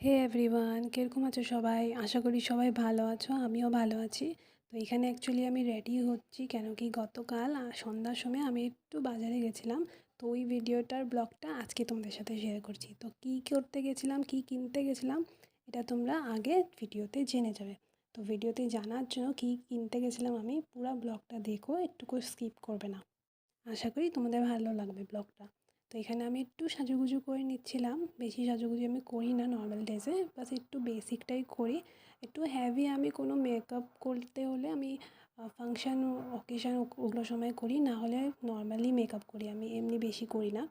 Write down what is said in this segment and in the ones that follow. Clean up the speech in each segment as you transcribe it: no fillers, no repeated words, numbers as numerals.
হে everyone, কিরকম আছো সবাই? আশা করি সবাই ভালো আছো, আমিও ভালো আছি। তো এখানে অ্যাকচুয়ালি আমি রেডি হচ্ছি, কেন কি গতকাল সন্ধ্যার সময় আমি একটু বাজারে গেছিলাম। তো ওই ভিডিওটার ব্লগটা আজকে তোমাদের সাথে শেয়ার করছি। তো কী করতে গেছিলাম, কী কিনতে গেছিলাম, এটা তোমরা আগে ভিডিওতে জেনে যাবে। তো ভিডিওতে জানার জন্য কী কিনতে গেছিলাম আমি, পুরো ব্লগটা দেখো, একটুকু স্কিপ করবে না। আশা করি তোমাদের ভালো লাগবে ব্লগটা। তো এখানে আমি একটু সাজুগুজু করে নিচ্ছিলাম। বেশি সাজুগুজু আমি করি না নর্মাল ডেজে, বাস একটু বেসিকটাই করি। একটু হেভি আমি কোনো মেকআপ করতে হলে আমি ফাংশান অকেশান ওগুলো সময় করি, না হলে নর্মালি মেকআপ করি, আমি এমনি বেশি করি না।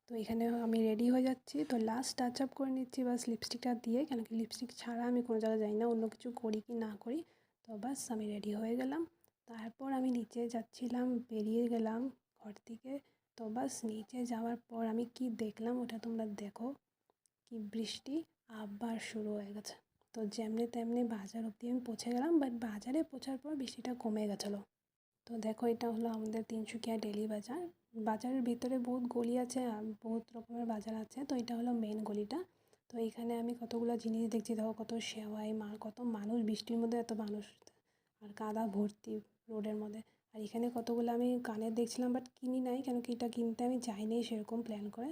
তো এখানে আমি রেডি হয়ে যাচ্ছি, তো লাস্ট টাচ আপ করে নিচ্ছি বাস লিপস্টিকটা দিয়ে, কেন কি লিপস্টিক ছাড়া আমি কোনো জায়গায় যাই না, অন্য কিছু করি কি না করি। তো বাস আমি রেডি হয়ে গেলাম। তারপর আমি নিচে যাচ্ছিলাম, বেরিয়ে গেলাম ঘর থেকে। তো বাস নিচে যাওয়ার পর আমি কি দেখলাম ওটা তোমরা দেখো। কি বৃষ্টি আবার শুরু হয়ে গেছে। তো যেমনি তেমনি বাজার অবধি আমি পৌঁছে গেলাম, বাট বাজারে পৌঁছার পর বৃষ্টিটা কমে গেছিলো। তো দেখো, এটা হলো আমাদের তিনসুকিয়া ডেলি বাজার। বাজারের ভিতরে বহুত গলি আছে আর বহুত রকমের বাজার আছে, তো এটা হলো মেন গলিটা। তো এইখানে আমি কতগুলো জিনিস দেখছি, দেখো কত সেওয়াই, কত মানুষ, বৃষ্টির মধ্যে এত মানুষ, আর কাদা ভর্তি রোডের মধ্যে। আর এখানে কতগুলো আমি কানের দেখছিলাম, বাট কিনি নাই, কেন কি এটা কিনতে আমি যাইনি সেরকম প্ল্যান করে।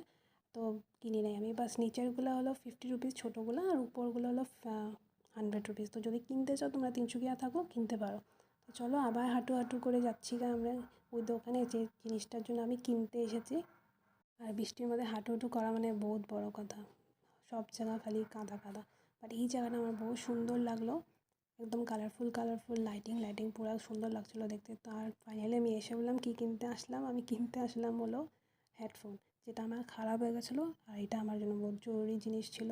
তো কিনি নাই আমি, বাস নিচেরগুলো হলো 50 রুপিস ছোটোগুলো, আর উপরগুলো হলো 100 রুপিস। তো যদি কিনতে চাও তোমরা তিনসুকিয়া থাকো, কিনতে পারো। তো চলো আবার হাঁটু হাঁটু করে যাচ্ছি গা আমরা ওই দোকানে, যে জিনিসটার জন্য আমি কিনতে এসেছি। আর বৃষ্টির মধ্যে হাঁটু হাঁটু করা মানে বহুত বড় কথা, সব জায়গা খালি কাদা কাদা। বাট এই জায়গাটা আমার বহুত সুন্দর লাগলো, একদম কালারফুল কালারফুল, লাইটিং লাইটিং পুরো সুন্দর লাগছিলো দেখতে। তো আর ফাইনালি আমি এসে বললাম কী কিনতে আসলাম, আমি কিনতে আসলাম হলো হেডফোন, যেটা আমার খারাপ হয়ে গেছিলো, আর এটা আমার জন্য বহুত জরুরি জিনিস ছিল।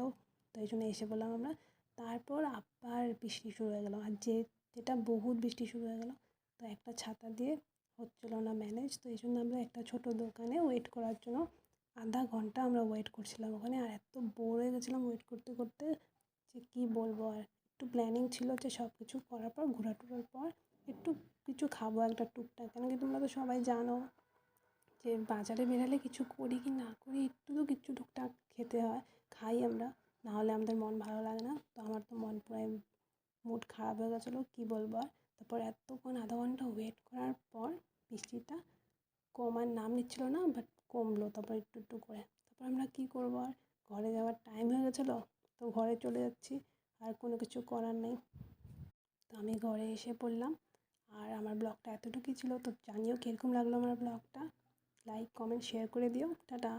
তো এই জন্য এসে বললাম আমরা। তারপর আবার বৃষ্টি শুরু হয়ে গেলো, আর যেটা বহুত বৃষ্টি শুরু হয়ে গেলো। তো একটা ছাতা দিয়ে হচ্ছিলো না ম্যানেজ, তো এই জন্য আমরা একটা ছোটো দোকানে ওয়েট করার জন্য আধা ঘন্টা আমরা ওয়েট করছিলাম ওখানে। আর এত বোর হয়ে গেছিলাম ওয়েট করতে করতে, যে কী বলবো আর। একটু প্ল্যানিং ছিল যে সব কিছু করার পর, ঘোরাটোরার পর একটু কিছু খাবো একটা টুকটাক, কেন কি তোমরা তো সবাই জানো যে বাজারে বেরালে কিছু করি কি না করি, একটু তো কিছু টুকটাক খেতে হয়, খাই আমরা, না হলে আমাদের মন ভালো লাগে না। তো আমার তো মন পুরাই মুড খারাপ হয়ে গেছিলো, কী বলবো আর। তারপর এতক্ষণ আধা ঘন্টা ওয়েট করার পর বৃষ্টিটা কমার নাম নিচ্ছিল না, বাট কমলো তারপর একটু একটু করে। তারপর আমরা কী করবো আর, ঘরে যাওয়ার টাইম হয়ে গেছিলো, তো ঘরে চলে যাচ্ছি, আর কোনো কিছু করার নেই। তো আমি ঘরে এসে পড়লাম। আর আমার ব্লগটা এতটুকুই ছিল। তো জানিও কীরকম লাগলো আমার ব্লগটা, লাইক কমেন্ট শেয়ার করে দিও। টাটা।